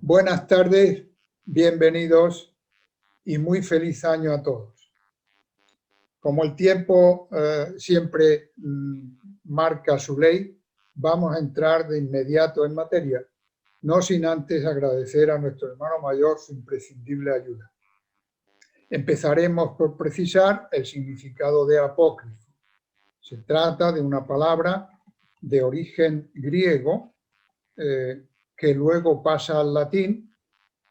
Buenas tardes, bienvenidos y muy feliz año a todos. Como el tiempo siempre marca su ley, vamos a entrar de inmediato en materia, no sin antes agradecer a nuestro hermano mayor su imprescindible ayuda. Empezaremos por precisar el significado de apócrifo. Se trata de una palabra de origen griego que luego pasa al latín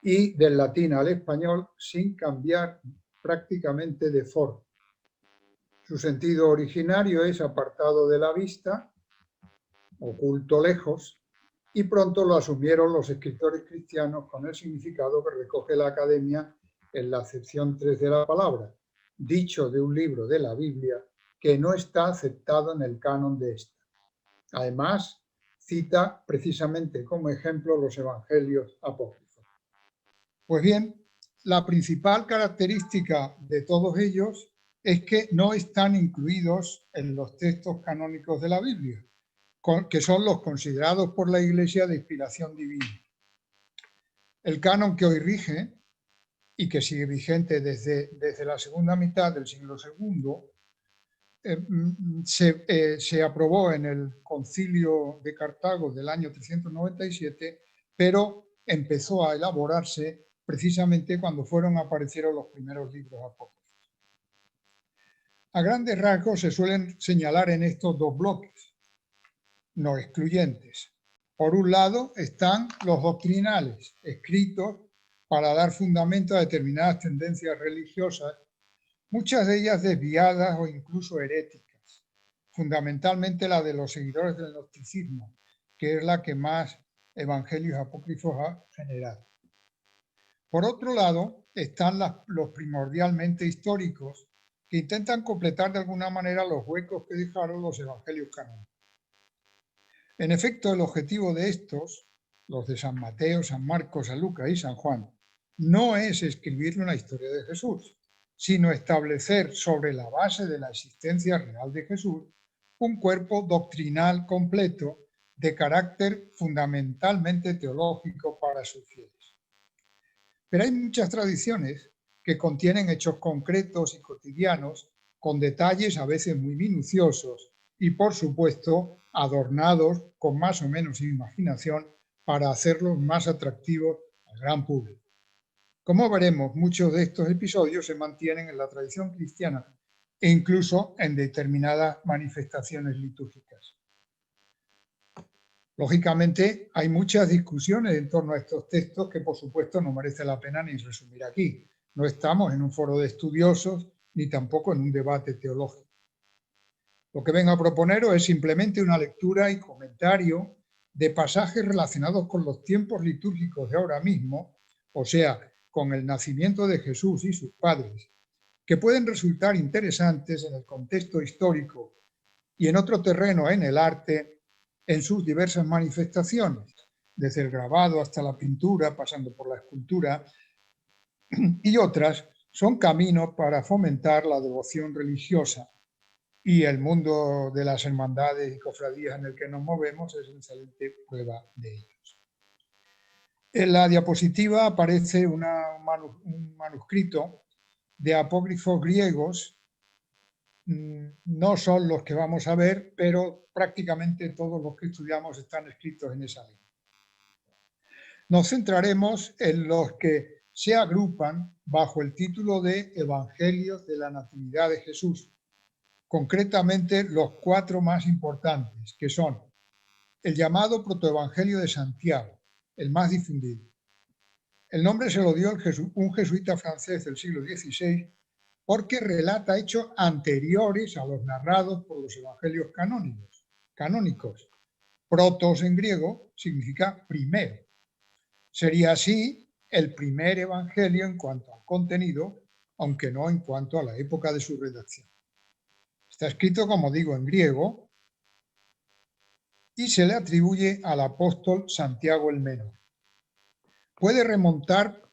y del latín al español sin cambiar prácticamente de forma. Su sentido originario es apartado de la vista, oculto lejos, y pronto lo asumieron los escritores cristianos con el significado que recoge la Academia en la acepción 3 de la palabra, dicho de un libro de la Biblia que no está aceptado en el canon de esta. Además, cita precisamente como ejemplo los evangelios apócrifos. Pues bien, la principal característica de todos ellos es que no están incluidos en los textos canónicos de la Biblia, que son los considerados por la Iglesia de inspiración divina. El canon que hoy rige y que sigue vigente desde la segunda mitad del siglo II, se aprobó en el Concilio de Cartago del año 397, pero empezó a elaborarse precisamente cuando aparecieron los primeros libros apócrifos. A grandes rasgos se suelen señalar en estos dos bloques, no excluyentes. Por un lado están los doctrinales, escritos para dar fundamento a determinadas tendencias religiosas, muchas de ellas desviadas o incluso heréticas, fundamentalmente la de los seguidores del gnosticismo, que es la que más evangelios apócrifos ha generado. Por otro lado, están los primordialmente históricos, que intentan completar de alguna manera los huecos que dejaron los evangelios canónicos. En efecto, el objetivo de estos, los de San Mateo, San Marcos, San Lucas y San Juan, no es escribir una historia de Jesús, sino establecer sobre la base de la existencia real de Jesús un cuerpo doctrinal completo de carácter fundamentalmente teológico para sus fieles. Pero hay muchas tradiciones que contienen hechos concretos y cotidianos con detalles a veces muy minuciosos y, por supuesto, adornados con más o menos imaginación para hacerlos más atractivos al gran público. Como veremos, muchos de estos episodios se mantienen en la tradición cristiana e incluso en determinadas manifestaciones litúrgicas. Lógicamente, hay muchas discusiones en torno a estos textos que, por supuesto, no merece la pena ni resumir aquí. No estamos en un foro de estudiosos ni tampoco en un debate teológico. Lo que vengo a proponeros es simplemente una lectura y comentario de pasajes relacionados con los tiempos litúrgicos de ahora mismo, o sea, con el nacimiento de Jesús y sus padres, que pueden resultar interesantes en el contexto histórico y en otro terreno, en el arte, en sus diversas manifestaciones, desde el grabado hasta la pintura, pasando por la escultura, y otras son caminos para fomentar la devoción religiosa. Y el mundo de las hermandades y cofradías en el que nos movemos es una excelente prueba de ellos. En la diapositiva aparece un manuscrito de apócrifos griegos. No son los que vamos a ver, pero prácticamente todos los que estudiamos están escritos en esa lengua. Nos centraremos en los que se agrupan bajo el título de Evangelios de la Natividad de Jesús, concretamente los 4 más importantes, que son el llamado Protoevangelio de Santiago, el más difundido. El nombre se lo dio un jesuita francés del siglo XVI porque relata hechos anteriores a los narrados por los evangelios canónicos. Protos en griego significa primero. Sería así el primer evangelio en cuanto al contenido, aunque no en cuanto a la época de su redacción. Está escrito, como digo, en griego y se le atribuye al apóstol Santiago el Menor. Puede remontar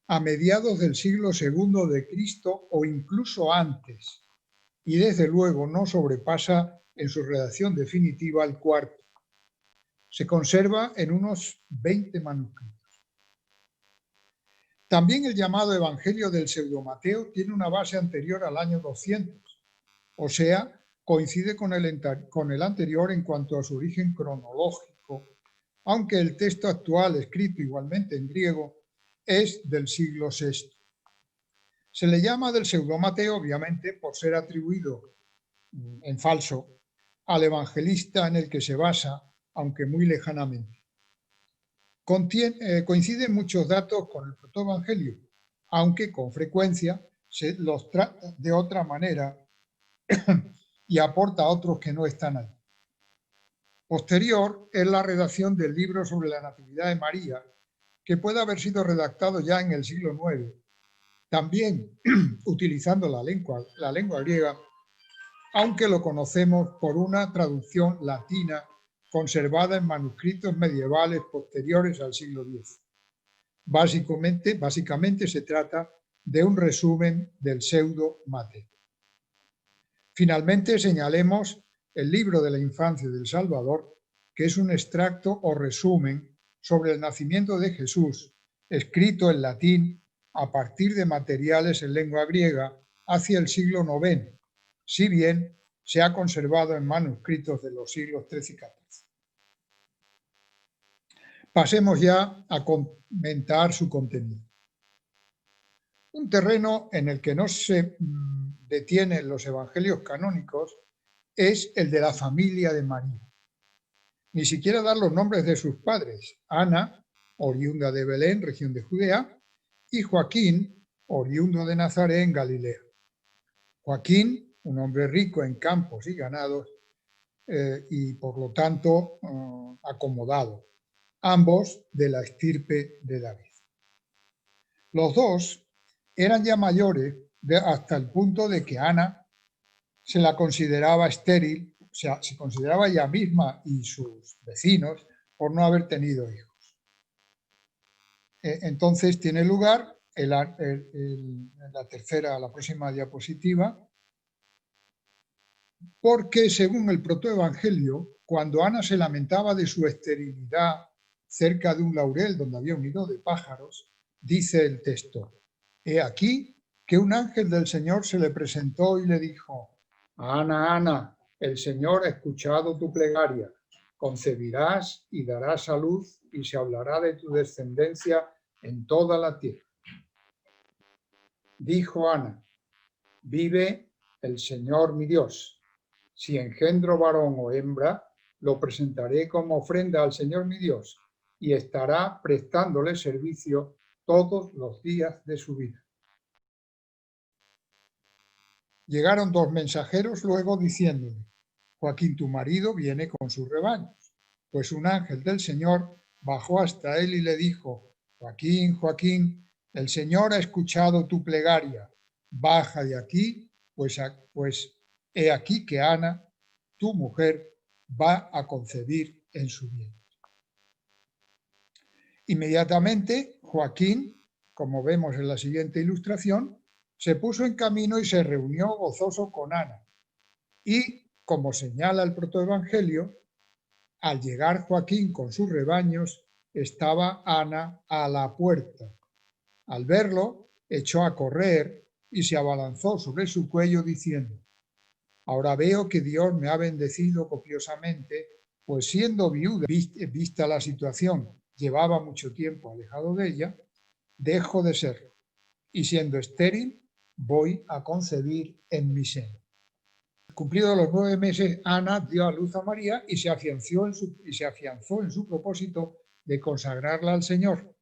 a mediados del siglo II de Cristo o incluso antes, y desde luego no sobrepasa en su redacción definitiva el cuarto. Se conserva en unos 20 manuscritos. También el llamado Evangelio del Pseudo-Mateo tiene una base anterior al año 200, o sea, coincide con el anterior en cuanto a su origen cronológico, aunque el texto actual, escrito igualmente en griego, es del siglo VI. Se le llama del Pseudo-Mateo, obviamente, por ser atribuido en falso al evangelista en el que se basa, aunque muy lejanamente. Coinciden muchos datos con el protoevangelio, aunque con frecuencia se los trata de otra manera y aporta otros que no están ahí. Posterior es la redacción del libro sobre la Natividad de María, que puede haber sido redactado ya en el siglo IX, también utilizando la lengua griega, aunque lo conocemos por una traducción latina conservada en manuscritos medievales posteriores al siglo X. Básicamente se trata de un resumen del Pseudo-Mateo. Finalmente señalemos el libro de la infancia del Salvador, que es un extracto o resumen sobre el nacimiento de Jesús, escrito en latín a partir de materiales en lengua griega hacia el siglo IX, si bien se ha conservado en manuscritos de los siglos XIII y XIV. Pasemos ya a comentar su contenido. Un terreno en el que no se detienen los evangelios canónicos es el de la familia de María. Ni siquiera dar los nombres de sus padres, Ana, oriunda de Belén, región de Judea, y Joaquín, oriundo de Nazaret, en Galilea. Joaquín, un hombre rico en campos y ganados, y por lo tanto acomodado, ambos de la estirpe de David. Los dos eran ya mayores hasta el punto de que Ana se la consideraba estéril, o sea, se consideraba ella misma y sus vecinos por no haber tenido hijos. Entonces tiene lugar la próxima diapositiva, porque según el protoevangelio, cuando Ana se lamentaba de su esterilidad cerca de un laurel donde había un nido de pájaros, dice el texto: he aquí que un ángel del Señor se le presentó y le dijo: Ana, Ana, el Señor ha escuchado tu plegaria, concebirás y darás a luz y se hablará de tu descendencia en toda la tierra. Dijo Ana: vive el Señor mi Dios. Si engendro varón o hembra, lo presentaré como ofrenda al Señor mi Dios y estará prestándole servicio todos los días de su vida. Llegaron dos mensajeros luego diciéndole: Joaquín, tu marido, viene con sus rebaños. Pues un ángel del Señor bajó hasta él y le dijo: Joaquín, Joaquín, el Señor ha escuchado tu plegaria. Baja de aquí, pues he aquí que Ana, tu mujer, va a concebir en su vientre. Inmediatamente, Joaquín, como vemos en la siguiente ilustración, se puso en camino y se reunió gozoso con Ana. Y, como señala el protoevangelio, al llegar Joaquín con sus rebaños, estaba Ana a la puerta. Al verlo, echó a correr y se abalanzó sobre su cuello diciendo: ahora veo que Dios me ha bendecido copiosamente, pues siendo viuda, vista la situación, llevaba mucho tiempo alejado de ella, dejo de serlo, y siendo estéril, voy a concebir en mi seno. Cumplidos los 9 meses, Ana dio a luz a María y se afianzó en su propósito de consagrarla al Señor.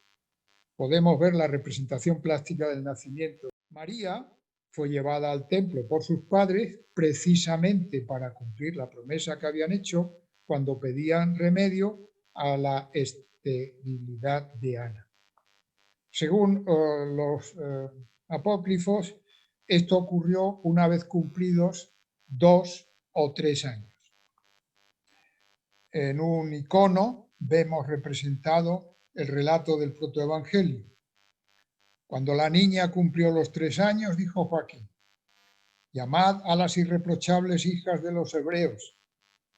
Podemos ver la representación plástica del nacimiento. María fue llevada al templo por sus padres precisamente para cumplir la promesa que habían hecho cuando pedían remedio a la esterilidad de Ana. Según los apócrifos, esto ocurrió una vez cumplidos 2 o 3 años. En un icono vemos representado el relato del protoevangelio. Cuando la niña cumplió los 3 años, dijo Joaquín: llamad a las irreprochables hijas de los hebreos,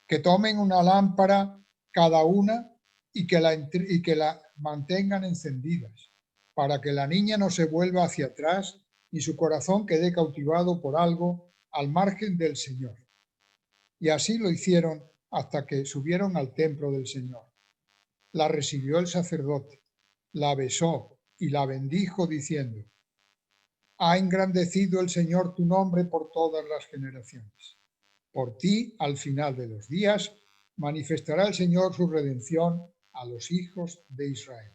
que tomen una lámpara cada una y que la mantengan encendidas, para que la niña no se vuelva hacia atrás y su corazón quede cautivado por algo al margen del Señor. Y así lo hicieron hasta que subieron al templo del Señor. La recibió el sacerdote, la besó y la bendijo diciendo: ha engrandecido el Señor tu nombre por todas las generaciones. Por ti, al final de los días, manifestará el Señor su redención a los hijos de Israel.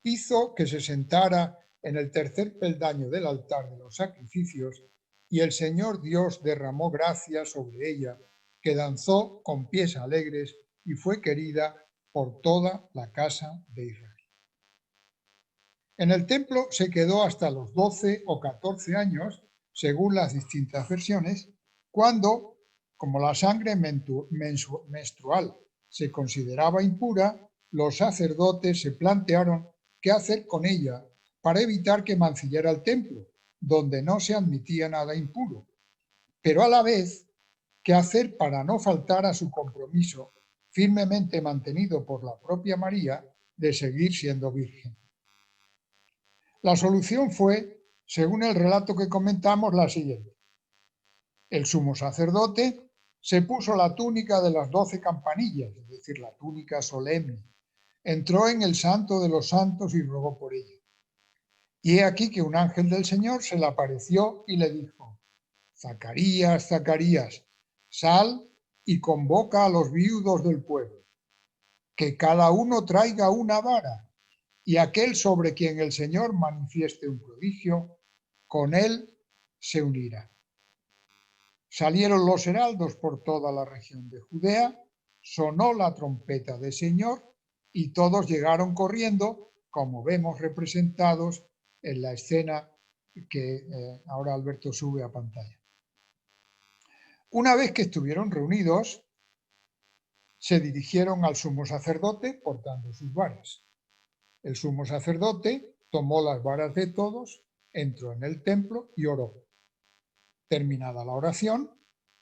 Hizo que se sentara en el tercer peldaño del altar de los sacrificios, y el Señor Dios derramó gracia sobre ella, que danzó con pies alegres y fue querida por toda la casa de Israel. En el templo se quedó hasta los 12 o 14 años, según las distintas versiones, cuando, como la sangre menstrual se consideraba impura, los sacerdotes se plantearon qué hacer con ella para evitar que mancillara el templo, donde no se admitía nada impuro, pero a la vez qué hacer para no faltar a su compromiso firmemente mantenido por la propia María de seguir siendo virgen. La solución fue, según el relato que comentamos, la siguiente. El sumo sacerdote se puso la túnica de las 12 campanillas, es decir, la túnica solemne. Entró en el santo de los santos y rogó por ella. Y he aquí que un ángel del Señor se le apareció y le dijo: Zacarías, Zacarías, sal y convoca a los viudos del pueblo, que cada uno traiga una vara, y aquel sobre quien el Señor manifieste un prodigio, con él se unirá. Salieron los heraldos por toda la región de Judea, sonó la trompeta del Señor y todos llegaron corriendo, como vemos representados en la escena que ahora Alberto sube a pantalla. Una vez que estuvieron reunidos, se dirigieron al sumo sacerdote portando sus varas. El sumo sacerdote tomó las varas de todos, entró en el templo y oró. Terminada la oración,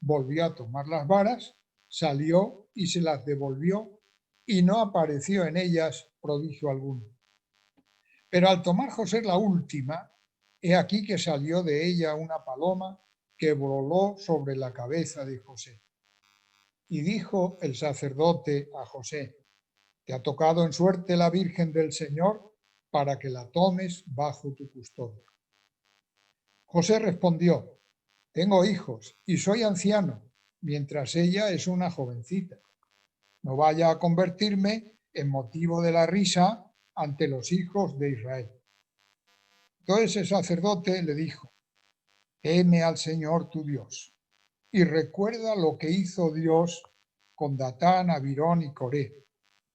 volvió a tomar las varas, salió y se las devolvió, y no apareció en ellas prodigio alguno. Pero al tomar José la última, he aquí que salió de ella una paloma que voló sobre la cabeza de José. Y dijo el sacerdote a José: te ha tocado en suerte la Virgen del Señor para que la tomes bajo tu custodia. José respondió: tengo hijos y soy anciano, mientras ella es una jovencita. No vaya a convertirme en motivo de la risa ante los hijos de Israel. Entonces el sacerdote le dijo: teme al Señor tu Dios y recuerda lo que hizo Dios con Datán, Abirón y Coré,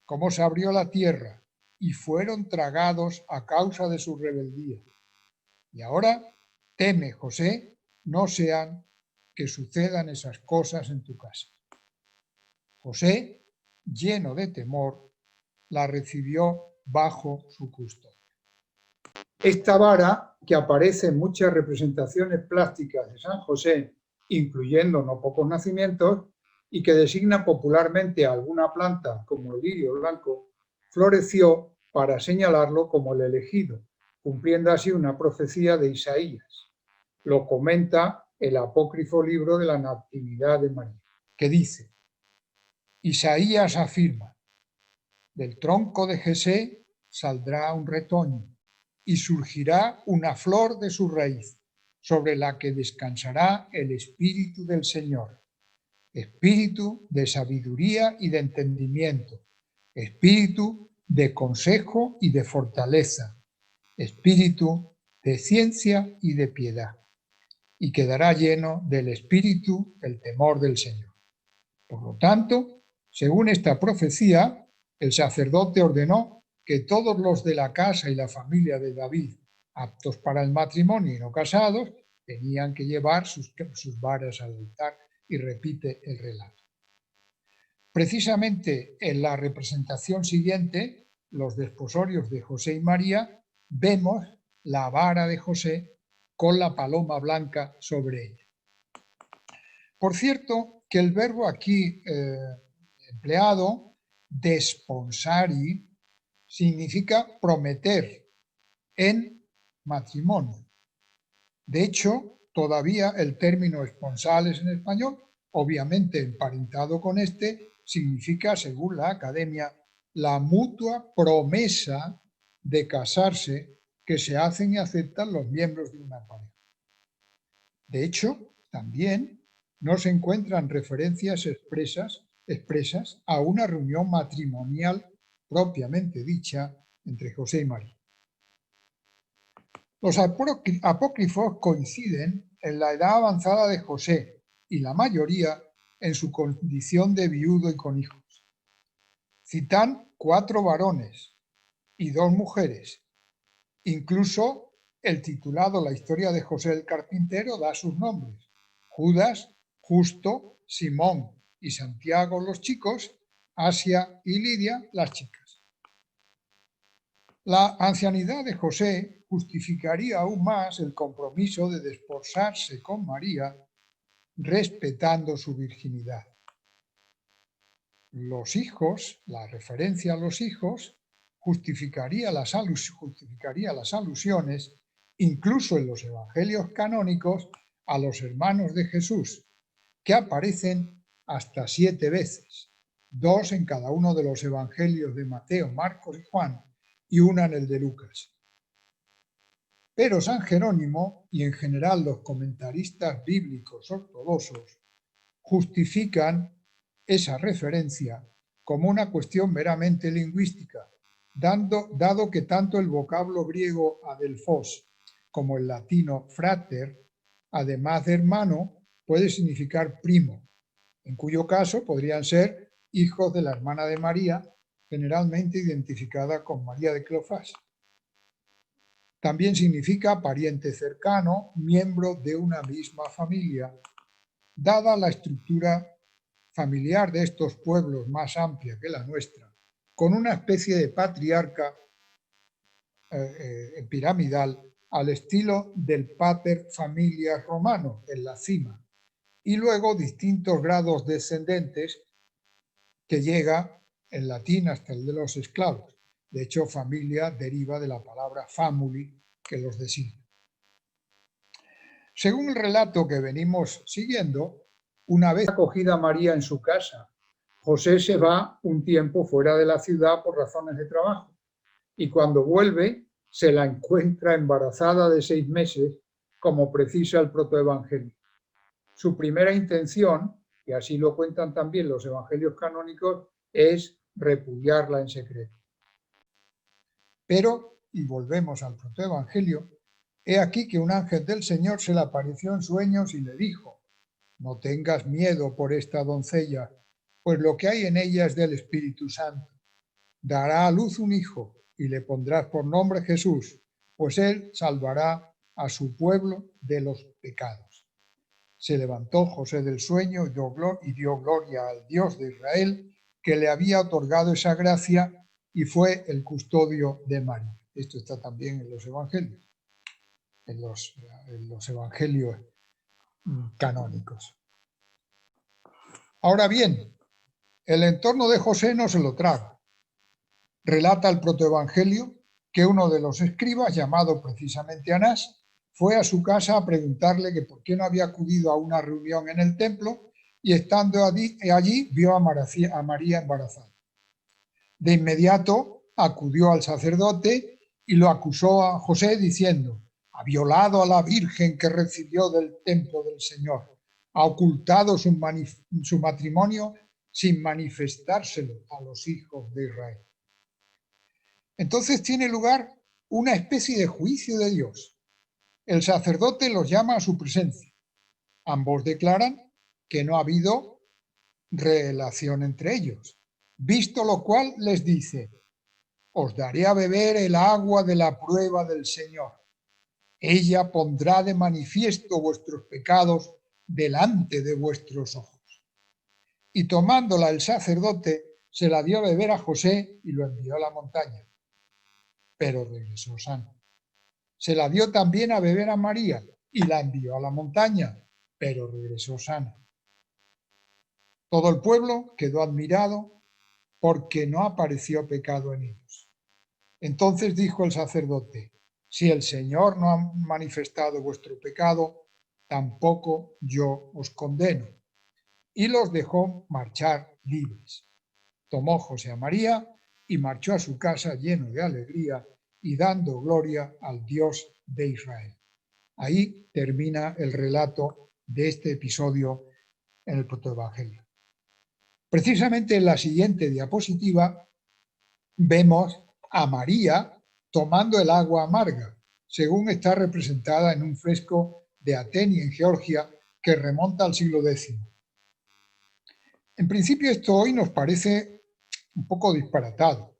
cómo se abrió la tierra y fueron tragados a causa de su rebeldía. Y ahora teme, José, no sean que sucedan esas cosas en tu casa. José, lleno de temor, la recibió bajo su custodia. Esta vara, que aparece en muchas representaciones plásticas de San José, incluyendo no pocos nacimientos, y que designa popularmente a alguna planta como el lirio blanco, floreció para señalarlo como el elegido, cumpliendo así una profecía de Isaías. Lo comenta el apócrifo libro de la Natividad de María, que dice: Isaías afirma: del tronco de Jesé saldrá un retoño y surgirá una flor de su raíz, sobre la que descansará el Espíritu del Señor, espíritu de sabiduría y de entendimiento, espíritu de consejo y de fortaleza, espíritu de ciencia y de piedad, y quedará lleno del espíritu del temor del Señor. Por lo tanto, según esta profecía, el sacerdote ordenó que todos los de la casa y la familia de David, aptos para el matrimonio y no casados, tenían que llevar sus varas al altar, y repite el relato. Precisamente en la representación siguiente, los desposorios de José y María, vemos la vara de José con la paloma blanca sobre ella. Por cierto, que el verbo aquí empleado, desponsari, significa prometer en matrimonio. De hecho, todavía el término esponsales en español, obviamente emparentado con este, significa, según la Academia, la mutua promesa de casarse que se hacen y aceptan los miembros de una pareja. De hecho, también no se encuentran referencias expresas a una reunión matrimonial propiamente dicha entre José y María. Los apócrifos coinciden en la edad avanzada de José y la mayoría en su condición de viudo y con hijos. Citan 4 varones y 2 mujeres. Incluso el titulado La historia de José el carpintero da sus nombres: Judas, Justo, Simón y Santiago los chicos, Asia y Lidia las chicas. La ancianidad de José justificaría aún más el compromiso de desposarse con María, respetando su virginidad. Los hijos, la referencia a los hijos, justificaría las alusiones, incluso en los evangelios canónicos, a los hermanos de Jesús, que aparecen hasta 7 veces, 2 en cada uno de los evangelios de Mateo, Marcos y Juan, y una en el de Lucas. Pero San Jerónimo, y en general los comentaristas bíblicos ortodoxos, justifican esa referencia como una cuestión meramente lingüística, dado que tanto el vocablo griego adelphos como el latino frater, además de hermano, puede significar primo, en cuyo caso podrían ser hijos de la hermana de María, generalmente identificada con María de Cleofás. También significa pariente cercano, miembro de una misma familia. Dada la estructura familiar de estos pueblos más amplia que la nuestra, con una especie de patriarca piramidal al estilo del pater familias romano en la cima, y luego distintos grados descendentes que llega en latín hasta el de los esclavos. De hecho, familia deriva de la palabra famuli, que los designa. Según el relato que venimos siguiendo, una vez acogida María en su casa, José se va un tiempo fuera de la ciudad por razones de trabajo, y cuando vuelve se la encuentra embarazada de 6 meses, como precisa el protoevangelio. Su primera intención, y así lo cuentan también los evangelios canónicos, es repudiarla en secreto. Pero, y volvemos al protoevangelio, he aquí que un ángel del Señor se le apareció en sueños y le dijo: no tengas miedo por esta doncella, pues lo que hay en ella es del Espíritu Santo. Dará a luz un hijo y le pondrás por nombre Jesús, pues él salvará a su pueblo de los pecados. Se levantó José del sueño y dio gloria al Dios de Israel, que le había otorgado esa gracia, y fue el custodio de María. Esto está también en los evangelios, en los evangelios canónicos. Ahora bien, el entorno de José no se lo traga. Relata el protoevangelio que uno de los escribas, llamado precisamente Anás, fue a su casa a preguntarle que por qué no había acudido a una reunión en el templo, y estando allí vio a María embarazada. De inmediato acudió al sacerdote y lo acusó a José diciendo: ha violado a la Virgen que recibió del templo del Señor, ha ocultado su matrimonio sin manifestárselo a los hijos de Israel. Entonces tiene lugar una especie de juicio de Dios. El sacerdote los llama a su presencia. Ambos declaran que no ha habido relación entre ellos, visto lo cual les dice: os daré a beber el agua de la prueba del Señor. Ella pondrá de manifiesto vuestros pecados delante de vuestros ojos. Y tomándola el sacerdote, se la dio a beber a José y lo envió a la montaña, pero regresó sano. Se la dio también a beber a María y la envió a la montaña, pero regresó sana. Todo el pueblo quedó admirado porque no apareció pecado en ellos. Entonces dijo el sacerdote: Si el Señor no ha manifestado vuestro pecado, tampoco yo os condeno. Y los dejó marchar libres. Tomó José a María y marchó a su casa lleno de alegría y dando gloria al Dios de Israel. Ahí termina el relato de este episodio en el protoevangelio. Precisamente en la siguiente diapositiva vemos a María tomando el agua amarga, según está representada en un fresco de Ateni en Georgia que remonta al siglo X. En principio esto hoy nos parece un poco disparatado,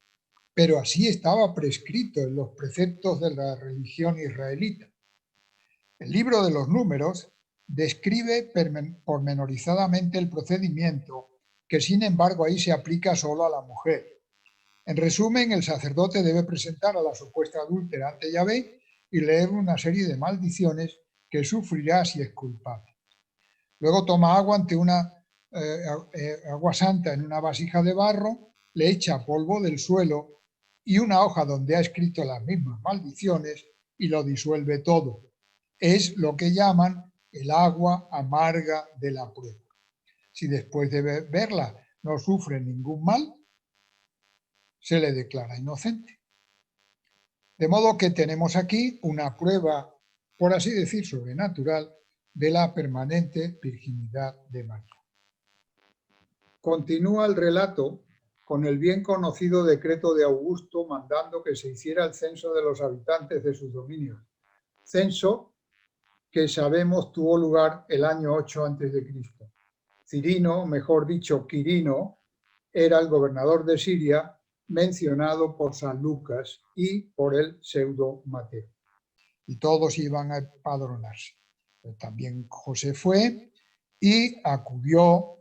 pero así estaba prescrito en los preceptos de la religión israelita. El libro de los Números describe pormenorizadamente el procedimiento, que sin embargo ahí se aplica solo a la mujer. En resumen, el sacerdote debe presentar a la supuesta adúltera ante Yahvé y leer una serie de maldiciones que sufrirá si es culpable. Luego toma agua agua santa en una vasija de barro, le echa polvo del suelo y una hoja donde ha escrito las mismas maldiciones y lo disuelve todo. Es lo que llaman el agua amarga de la prueba. Si después de beberla no sufre ningún mal, se le declara inocente. De modo que tenemos aquí una prueba, por así decir, sobrenatural de la permanente virginidad de María. Continúa el relato con el bien conocido decreto de Augusto mandando que se hiciera el censo de los habitantes de sus dominios. Censo que sabemos tuvo lugar el año 8 a.C. Cirino, mejor dicho, Quirino, era el gobernador de Siria mencionado por San Lucas y por el pseudo Mateo. Y todos iban a empadronarse. También José fue y acudió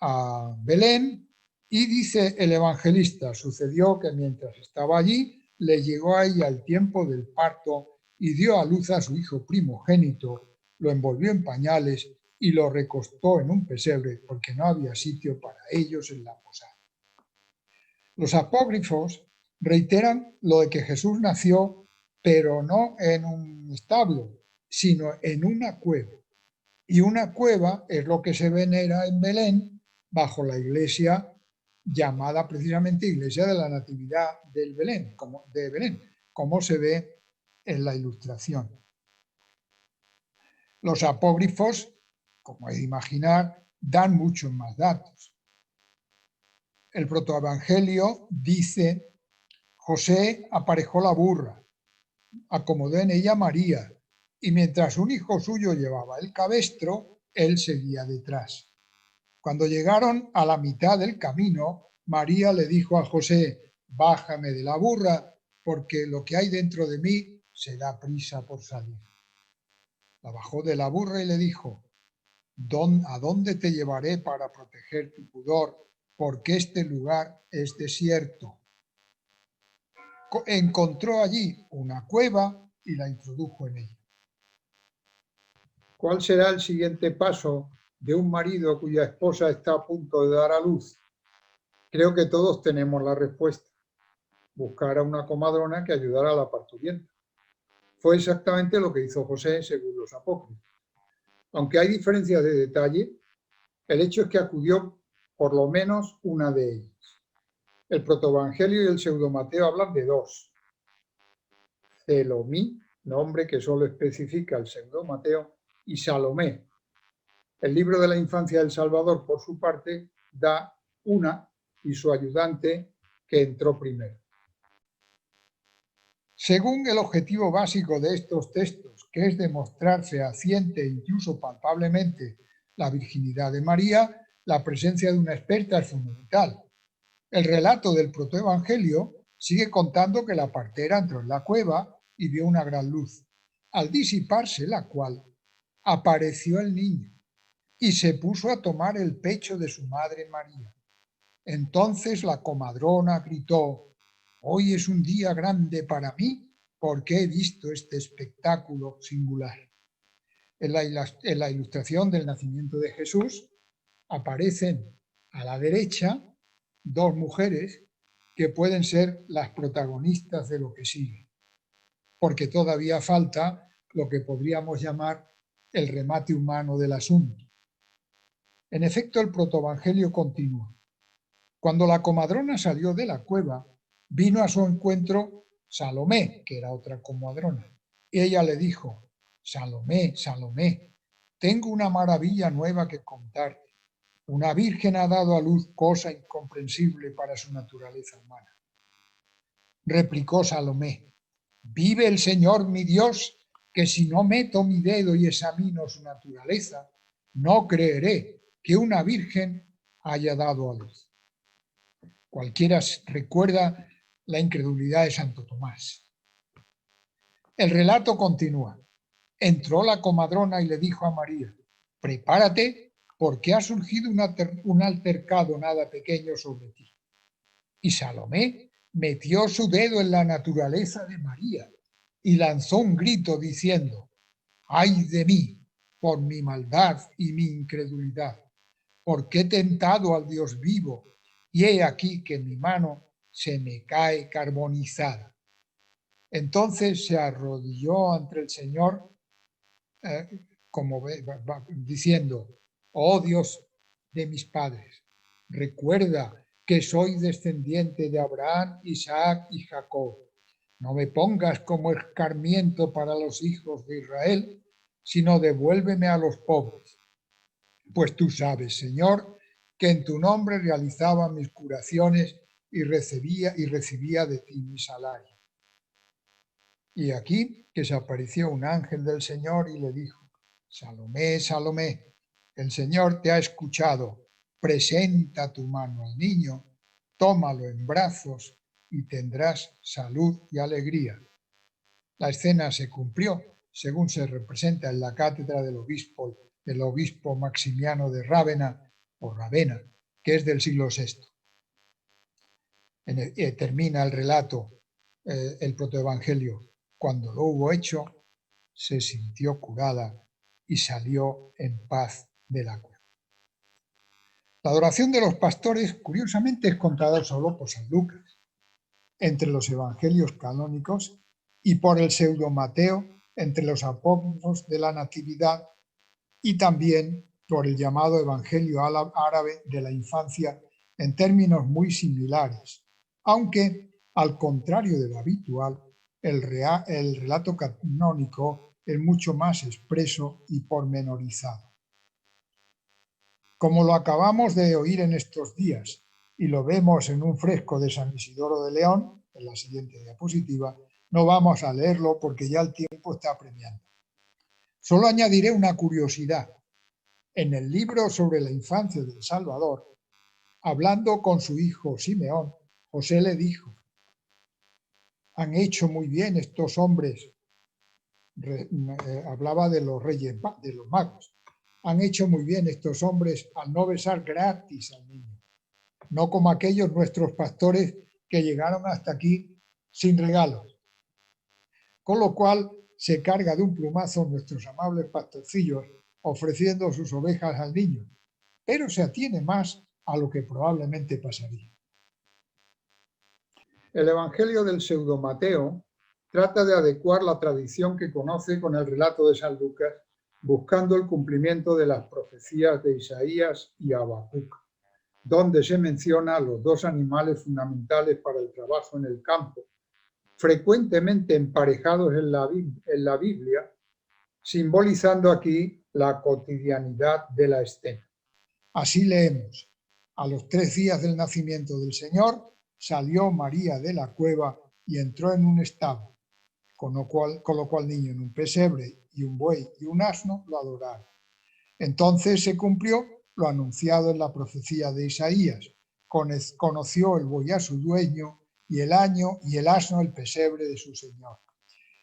a Belén y dice el evangelista, sucedió que mientras estaba allí le llegó a ella el tiempo del parto y dio a luz a su hijo primogénito, lo envolvió en pañales y lo recostó en un pesebre porque no había sitio para ellos en la posada. Los apócrifos reiteran lo de que Jesús nació, pero no en un establo, sino en una cueva. Y una cueva es lo que se venera en Belén bajo la iglesia llamada precisamente Iglesia de la Natividad de Belén, como se ve en la ilustración. Los apócrifos, como hay de imaginar, dan muchos más datos. El protoevangelio dice: José aparejó la burra, acomodó en ella a María, y mientras un hijo suyo llevaba el cabestro, él seguía detrás. Cuando llegaron a la mitad del camino, María le dijo a José: bájame de la burra, porque lo que hay dentro de mí se da prisa por salir. La bajó de la burra y le dijo: ¿a dónde te llevaré para proteger tu pudor? Porque este lugar es desierto. Encontró allí una cueva y la introdujo en ella. ¿Cuál será el siguiente paso de un marido cuya esposa está a punto de dar a luz? Creo que todos tenemos la respuesta: buscar a una comadrona que ayudara a la parturienta. Fue exactamente lo que hizo José según los apócrifos. Aunque hay diferencias de detalle, el hecho es que acudió por lo menos una de ellas. El protoevangelio y el pseudomateo hablan de dos: Celomí, nombre que solo especifica el pseudomateo, y Salomé. El libro de la infancia del Salvador, por su parte, da una y su ayudante que entró primero. Según el objetivo básico de estos textos, que es demostrar fehaciente e incluso palpablemente la virginidad de María, la presencia de una experta es fundamental. El relato del protoevangelio sigue contando que la partera entró en la cueva y vio una gran luz, al disiparse la cual apareció el niño y se puso a tomar el pecho de su madre María. Entonces la comadrona gritó: hoy es un día grande para mí porque he visto este espectáculo singular. En la ilustración del nacimiento de Jesús aparecen a la derecha dos mujeres que pueden ser las protagonistas de lo que sigue. porque todavía falta lo que podríamos llamar el remate humano del asunto. En efecto, el protoevangelio continúa. Cuando la comadrona salió de la cueva, vino a su encuentro Salomé, que era otra comadrona. Y ella le dijo: Salomé, Salomé, tengo una maravilla nueva que contarte. Una virgen ha dado a luz cosa incomprensible para su naturaleza humana. Replicó Salomé: vive el Señor mi Dios, que si no meto mi dedo y examino su naturaleza, no creeré que una virgen haya dado a luz. Cualquiera recuerda la incredulidad de Santo Tomás. El relato continúa. Entró la comadrona y le dijo a María: prepárate, porque ha surgido un altercado nada pequeño sobre ti. Y Salomé metió su dedo en la naturaleza de María y lanzó un grito diciendo: ¡ay de mí, por mi maldad y mi incredulidad! Porque he tentado al Dios vivo, y he aquí que mi mano se me cae carbonizada. Entonces se arrodilló ante el Señor, diciendo: oh Dios de mis padres, recuerda que soy descendiente de Abraham, Isaac y Jacob. No me pongas como escarmiento para los hijos de Israel, sino devuélveme a los pobres. Pues tú sabes, Señor, que en tu nombre realizaba mis curaciones y recibía de ti mi salario. Y aquí que se apareció un ángel del Señor y le dijo: Salomé, Salomé, el Señor te ha escuchado, presenta tu mano al niño, tómalo en brazos y tendrás salud y alegría. La escena se cumplió según se representa en la cátedra del obispo Maximiano de Rávena, o Ravenna, que es del siglo VI. Termina el relato, el protoevangelio: cuando lo hubo hecho, se sintió curada y salió en paz de la cueva. La adoración de los pastores, curiosamente, es contada solo por San Lucas, entre los evangelios canónicos, y por el pseudo Mateo, entre los apócrifos de la Natividad, y también por el llamado Evangelio árabe de la infancia, en términos muy similares, aunque, al contrario de lo habitual, el relato canónico es mucho más expreso y pormenorizado. Como lo acabamos de oír en estos días y lo vemos en un fresco de San Isidoro de León, en la siguiente diapositiva, no vamos a leerlo porque ya el tiempo está apremiando. Solo añadiré una curiosidad. En el libro sobre la infancia del Salvador, hablando con su hijo Simeón, José le dijo: han hecho muy bien estos hombres, hablaba de los reyes, de los magos, han hecho muy bien estos hombres al no besar gratis al niño, no como aquellos nuestros pastores que llegaron hasta aquí sin regalos. Con lo cual se carga de un plumazo nuestros amables pastorcillos ofreciendo sus ovejas al niño, pero se atiene más a lo que probablemente pasaría. El Evangelio del pseudo Mateo trata de adecuar la tradición que conoce con el relato de San Lucas, buscando el cumplimiento de las profecías de Isaías y Habacuc, donde se menciona a los dos animales fundamentales para el trabajo en el campo, frecuentemente emparejados en la Biblia, simbolizando aquí la cotidianidad de la escena. Así leemos: a los 3 días del nacimiento del Señor, salió María de la cueva y entró en un establo, colocó al niño en un pesebre, y un buey y un asno lo adoraron. Entonces se cumplió lo anunciado en la profecía de Isaías: conoció el buey a su dueño, y el asno el pesebre de su señor.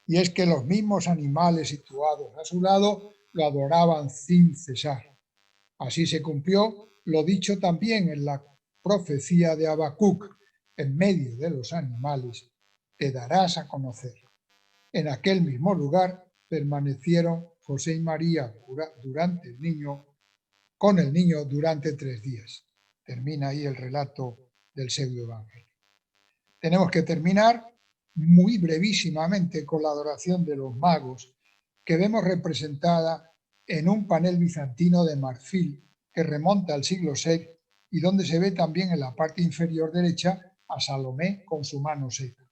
Y es que los mismos animales situados a su lado lo adoraban sin cesar. Así se cumplió lo dicho también en la profecía de Habacuc: en medio de los animales te darás a conocer. En aquel mismo lugar permanecieron José y María con el niño durante 3 días. Termina ahí el relato del pseudo evangelio. Tenemos que terminar muy brevísimamente con la adoración de los magos, que vemos representada en un panel bizantino de marfil que remonta al siglo VI y donde se ve también en la parte inferior derecha a Salomé con su mano seca.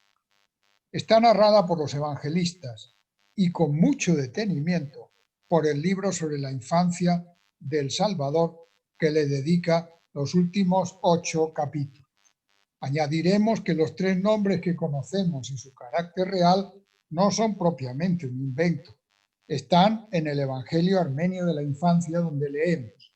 Está narrada por los evangelistas y con mucho detenimiento por el libro sobre la infancia del Salvador, que le dedica los últimos 8 capítulos. Añadiremos que los 3 nombres que conocemos y su carácter real no son propiamente un invento. Están en el Evangelio armenio de la infancia, donde leemos.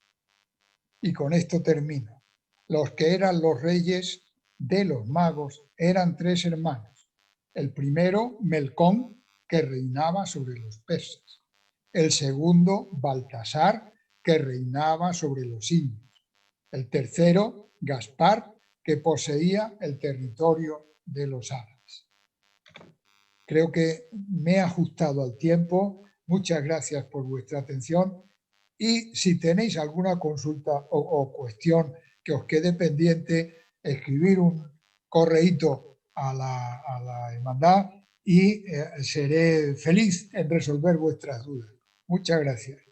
Y con esto termino. Los que eran los reyes de los magos eran 3 hermanos. El primero, Melcón, que reinaba sobre los persas. El segundo, Baltasar, que reinaba sobre los indios. El tercero, Gaspar, que poseía el territorio de los árabes. Creo que me he ajustado al tiempo. Muchas gracias por vuestra atención. Y si tenéis alguna consulta o cuestión que os quede pendiente, escribir un correíto a la hermandad y seré feliz en resolver vuestras dudas. Muchas gracias.